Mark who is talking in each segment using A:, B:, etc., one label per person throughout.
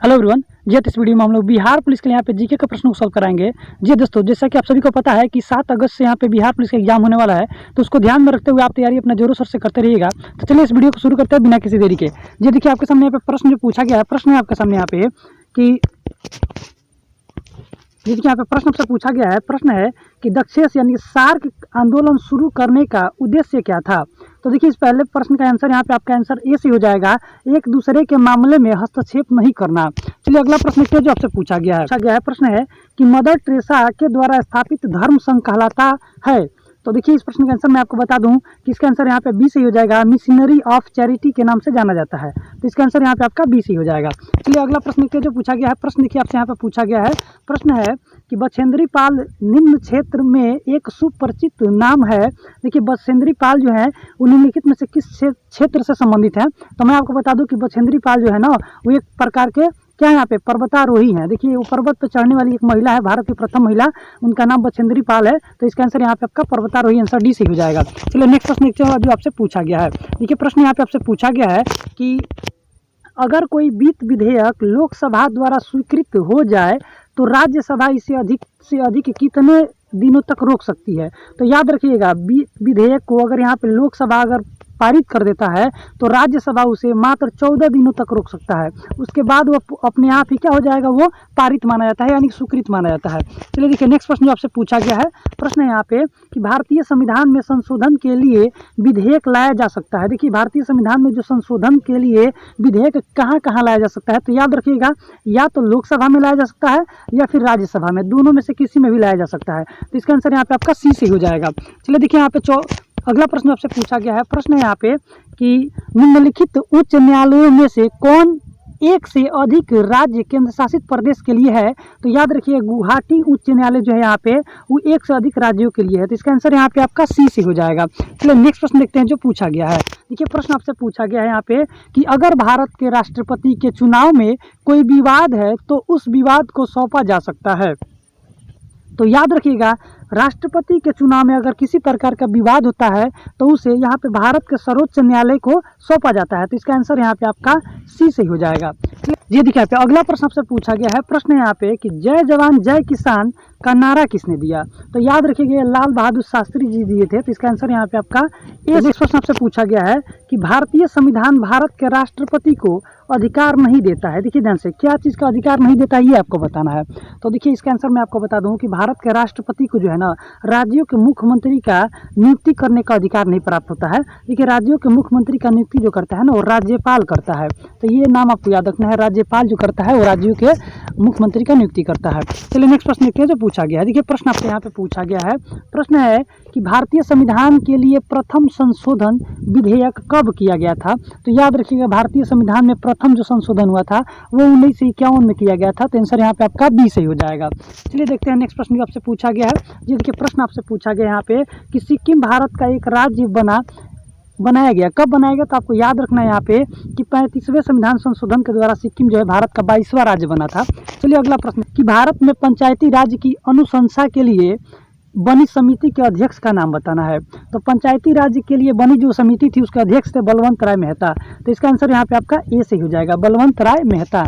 A: Hello everyone. जी इस video में हम लोग बिहार पुलिस के लिए यहाँ पे जीके का प्रश्न को सॉल्व कराएंगे। जी दोस्तों, जैसा कि आप सभी को पता है कि 7 अगस्त से यहाँ पे बिहार पुलिस का एग्जाम होने वाला है, तो उसको ध्यान में रखते हुए आप तैयारी अपना जोरों शोर से करते रहिएगा। तो चलिए इस वीडियो को शुरू करते हैं बिना किसी देरी के। जी देखिए, आपके सामने यहाँ पे प्रश्न जो पूछा गया है, प्रश्न है आपके सामने यहाँ पे कि जिसके यहाँ पे प्रश्न आपसे पूछा गया है, प्रश्न है कि दक्षेस यानी सार्क आंदोलन शुरू करने का उद्देश्य क्या था। तो देखिए, इस पहले प्रश्न का आंसर यहाँ पे आपका आंसर ए से हो जाएगा, एक दूसरे के मामले में हस्तक्षेप नहीं करना। चलिए अगला प्रश्न जो आपसे पूछा गया है प्रश्न है कि मदर टेरेसा के द्वारा स्थापित धर्म संघ कहलाता है। तो देखिए, इस प्रश्न का आंसर मैं आपको बता दूं कि इसका आंसर यहाँ पे बी से हो जाएगा, मिशनरी ऑफ चैरिटी के नाम से जाना जाता है। तो इसका आंसर यहाँ पे आपका बी से हो जाएगा। चलिए अगला प्रश्न जो पूछा गया है, प्रश्न देखिए आपसे यहाँ पे पूछा गया है, प्रश्न है कि बछेंद्री पाल निम्न क्षेत्र में एक सुपरिचित नाम है। देखिए, बछेंद्री पाल जो है वो निम्नलिखित में से किस क्षेत्र से संबंधित है। तो मैं आपको बता दूं कि बछेंद्री पाल जो है ना, वो एक प्रकार के क्या यहाँ पे पर्वतारोही है। देखिए, वो पर्वत पर चढ़ने वाली एक महिला है, भारत की प्रथम महिला, उनका नाम बछेंद्री पाल है। तो इसका आंसर यहाँ पे आपका पर्वतारोही आंसर डी से हो जाएगा। चलिए नेक्स्ट प्रश्न जो आपसे पूछा गया है। देखिए, प्रश्न यहाँ पे आपसे पूछा गया है कि अगर कोई वित्त विधेयक लोकसभा द्वारा स्वीकृत हो जाए तो राज्यसभा इसे अधिक से अधिक कितने दिनों तक रोक सकती है। तो याद रखिएगा, विधेयक को अगर यहाँ पे लोकसभा अगर पारित कर देता है तो राज्यसभा उसे मात्र 14 दिनों तक रोक सकता है। उसके बाद वो अपने आप ही क्या हो जाएगा, वो पारित माना जाता है, यानी स्वीकृत माना जाता है। चलिए देखिए, नेक्स्ट प्रश्न जो आपसे पूछा गया है, प्रश्न है यहाँ पे कि भारतीय संविधान में संशोधन के लिए विधेयक लाया जा सकता है। देखिए, भारतीय संविधान में जो संशोधन के लिए विधेयक कहाँ कहाँ लाया जा सकता है। तो याद रखिएगा, या तो लोकसभा में लाया जा सकता है या फिर राज्यसभा में, दोनों में से किसी में भी लाया जा सकता है। तो इसका आंसर यहाँ पे आपका सी से हो जाएगा। चलिए देखिए, यहाँ पे अगला प्रश्न आपसे पूछा गया है, प्रश्न है यहाँ पे कि निम्नलिखित उच्च न्यायालयों में से कौन एक से अधिक राज्य केंद्र शासित प्रदेश के लिए है। तो याद रखिए, गुवाहाटी उच्च न्यायालय जो है यहाँ पे वो एक से अधिक राज्यों के लिए है। तो इसका आंसर यहाँ पे आपका सी से हो जाएगा। चलिए नेक्स्ट प्रश्न देखते हैं जो पूछा गया है। देखिए, प्रश्न आपसे पूछा गया है यहाँ पे कि अगर भारत के राष्ट्रपति के चुनाव में कोई विवाद है तो उस विवाद को सौंपा जा सकता है। तो याद रखिएगा, राष्ट्रपति के चुनाव में अगर किसी प्रकार का विवाद होता है तो उसे यहाँ पे भारत के सर्वोच्च न्यायालय को सौंपा जाता है। तो इसका आंसर यहाँ पे आपका सी से हो जाएगा। ये देखिए, यहाँ पे अगला प्रश्न आपसे पूछा गया है, प्रश्न है यहाँ पे कि जय जवान जय किसान का नारा किसने दिया। तो याद रखिएगा, ये लाल बहादुर शास्त्री जी दिए थे। तो इसका आंसर यहाँ पे आपका ए। नेक्स्ट प्रश्न आपसे पूछा गया है कि भारतीय संविधान भारत के राष्ट्रपति को अधिकार नहीं देता है। देखिए ध्यान से, क्या चीज़ का अधिकार नहीं देता है ये आपको बताना है। तो देखिए, इसका आंसर मैं आपको बता दूं कि भारत के राष्ट्रपति को जो है ना, राज्यों के मुख्यमंत्री का नियुक्ति करने का अधिकार नहीं प्राप्त होता है। देखिए, राज्यों के मुख्यमंत्री का नियुक्ति जो करता है ना, वो राज्यपाल करता है। तो ये नाम आपको याद रखना है, राज्यपाल जो करता है वो राज्यों के मुख्यमंत्री का नियुक्ति करता है। चलिए नेक्स्ट प्रश्न देखते हैं जो पूछा गया है। देखिए, प्रश्न आपसे यहाँ पे पूछा गया है, प्रश्न है कि भारतीय संविधान के लिए प्रथम संशोधन विधेयक कब किया गया था। तो याद रखिएगा, भारतीय संविधान में प्रथम जो संशोधन हुआ था वो 1951 में किया गया था। तो आंसर यहाँ पे आपका बी से हो जाएगा। चलिए देखते हैं नेक्स्ट प्रश्न जो आपसे पूछा गया है। जी देखिए, प्रश्न आपसे पूछा गया यहाँ पे कि सिक्किम भारत का एक राज्य बनाया गया, कब बनाया गया। तो आपको याद रखना है यहाँ पे कि 35वें संविधान संशोधन के द्वारा सिक्किम जो है भारत का 22वां राज्य बना था। चलिए अगला प्रश्न कि भारत में पंचायती राज की अनुशंसा के लिए बनी समिति के अध्यक्ष का नाम बताना है। तो पंचायती राज्य के लिए बनी जो समिति थी उसके अध्यक्ष थे बलवंत राय मेहता। तो इसका आंसर यहाँ पे आपका ए से हो जाएगा, बलवंत राय मेहता।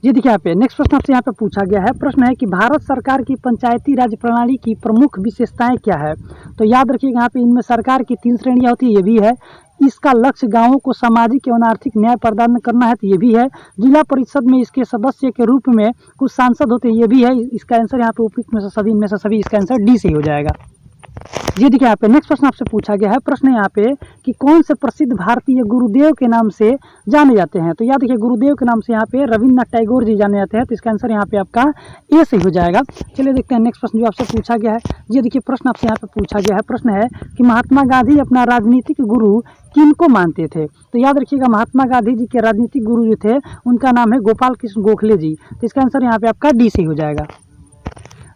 A: ये देखिए, यहाँ पे नेक्स्ट प्रश्न आपसे यहाँ पे पूछा गया है, प्रश्न है कि भारत सरकार की पंचायती राज प्रणाली की प्रमुख विशेषताएं क्या है। तो याद रखिएगा, यहाँ पे इनमें सरकार की 3 श्रेणियाँ होती है, ये भी है। इसका लक्ष्य गांवों को सामाजिक एवं आर्थिक न्याय प्रदान करना है, तो ये भी है। जिला परिषद में इसके सदस्य के रूप में कुछ सांसद होते हैं, ये भी है। इसका आंसर यहाँ पे उपयुक्त में से सभी, इनमें से सभी, इसका आंसर डी से हो जाएगा। ये देखिए, यहाँ पे नेक्स्ट प्रश्न आपसे पूछा गया है, प्रश्न है यहाँ पे कि कौन से प्रसिद्ध भारतीय गुरुदेव के नाम से जाने जाते हैं। तो याद रखिए, गुरुदेव के नाम से यहाँ पे रविन्द्रनाथ टैगोर जी जाने जाते हैं। तो इसका आंसर यहाँ पे आपका ए से हो जाएगा। चलिए देखते हैं नेक्स्ट प्रश्न जो आपसे पूछा गया है। ये देखिए, प्रश्न आपसे यहाँ पे पूछा गया है, प्रश्न है कि महात्मा गांधी अपना राजनीतिक गुरु किनको मानते थे। तो याद रखिएगा, महात्मा गांधी जी के राजनीतिक गुरु जो थे उनका नाम है गोपाल कृष्ण गोखले जी। तो इसका आंसर यहाँ पे आपका डी से हो जाएगा।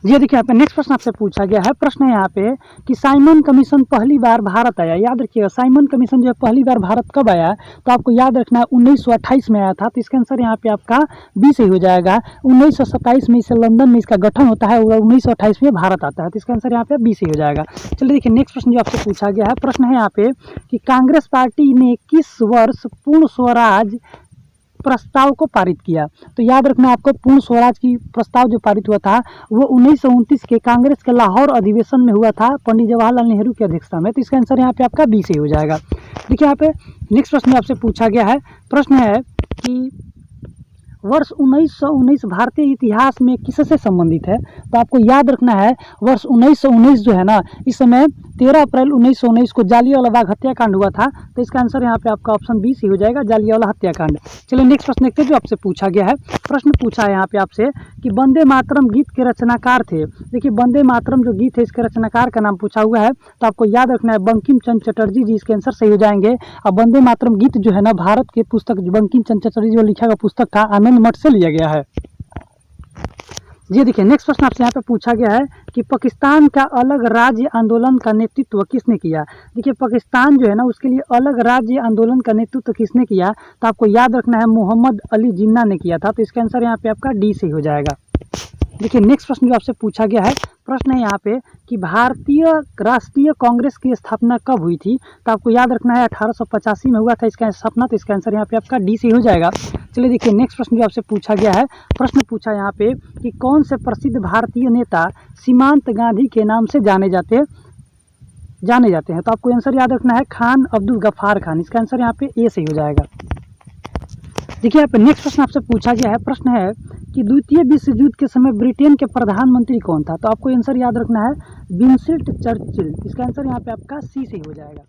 A: ये देखिए, यहाँ पे नेक्स्ट प्रश्न आपसे पूछा गया है, प्रश्न है यहाँ पे कि साइमन कमीशन पहली बार भारत आया। याद रखिएगा, साइमन कमीशन जो है पहली बार भारत कब आया। तो आपको याद रखना है 1928 में आया था। तो इसका आंसर यहाँ पे आपका बी से हो जाएगा। 1927 में इसे लंदन में इसका गठन होता है और 1928 में भारत आता है। तो इसका आंसर यहाँ पे बी से हो जाएगा। चलिए देखिए, नेक्स्ट प्रश्न जो आपसे पूछा गया है, प्रश्न है यहाँ पे कि कांग्रेस पार्टी ने किस वर्ष पूर्ण स्वराज प्रस्ताव को पारित किया? तो याद रखना आपको, पूर्ण स्वराज की प्रस्ताव जो पारित हुआ था वो 1929 के कांग्रेस के लाहौर अधिवेशन में हुआ था, पंडित जवाहरलाल नेहरू की अध्यक्षता में। तो इसका आंसर यहाँ पे आपका बी से हो जाएगा। देखिए यहाँ पे नेक्स्ट प्रश्न आपसे पूछा गया है, प्रश्न है कि वर्ष 1919 भारतीय इतिहास में किससे संबंधित है? तो आपको याद रखना है, वर्ष 1919 जो है ना, इस समय 13 अप्रैल 1919 को जालियांवाला बाग हत्याकांड हुआ था। तो इसका आंसर यहाँ पे आपका ऑप्शन बी सी हो जाएगा, जालियांवाला हत्याकांड। चलिए नेक्स्ट प्रश्न देखते हैं जो आपसे पूछा गया है। प्रश्न पूछा है यहाँ पे आपसे कि वंदे मातरम गीत के रचनाकार थे। देखिए वंदे मातरम जो गीत है इसके रचनाकार का नाम पूछा हुआ है, तो आपको याद रखना है बंकिम चंद्र चटर्जी जी इसके आंसर सही हो जाएंगे। अब वंदे मातरम गीत जो है ना, भारत के पुस्तक बंकिम चंद्र चटर्जी जो लिखा हुआ पुस्तक था, आनंद मठ से लिया गया है। जी देखिए नेक्स्ट प्रश्न आपसे यहाँ पे पूछा गया है कि पाकिस्तान का अलग राज्य आंदोलन का नेतृत्व किसने किया? देखिए पाकिस्तान जो है ना, उसके लिए अलग राज्य आंदोलन का नेतृत्व किसने किया? तो आपको याद रखना है मोहम्मद अली जिन्ना ने किया था। तो इसका आंसर यहाँ पे आपका डी से हो जाएगा। देखिए नेक्स्ट प्रश्न जो आपसे पूछा गया है, प्रश्न है यहाँ पे कि भारतीय राष्ट्रीय कांग्रेस की स्थापना कब हुई थी? तो आपको याद रखना है 1885 में हुआ था इसका स्थापना। तो इसका आंसर यहाँ पे आपका डी से हो जाएगा। चलिए देखिए नेक्स्ट प्रश्न जो आपसे पूछा गया है, प्रश्न पूछा यहाँ पे कि कौन से प्रसिद्ध भारतीय नेता सीमांत गांधी के नाम से जाने जाते हैं? तो आपको आंसर याद रखना है खान अब्दुल गफ्फार खान। इसका आंसर यहाँ पे ए से हो जाएगा। देखिए यहाँ पे नेक्स्ट प्रश्न आपसे पूछा गया है, प्रश्न है कि द्वितीय विश्व युद्ध के समय ब्रिटेन के प्रधानमंत्री कौन था? तो आपको आंसर याद रखना है विंस्टन चर्चिल। इसका आंसर यहाँ पे आपका सी से हो जाएगा।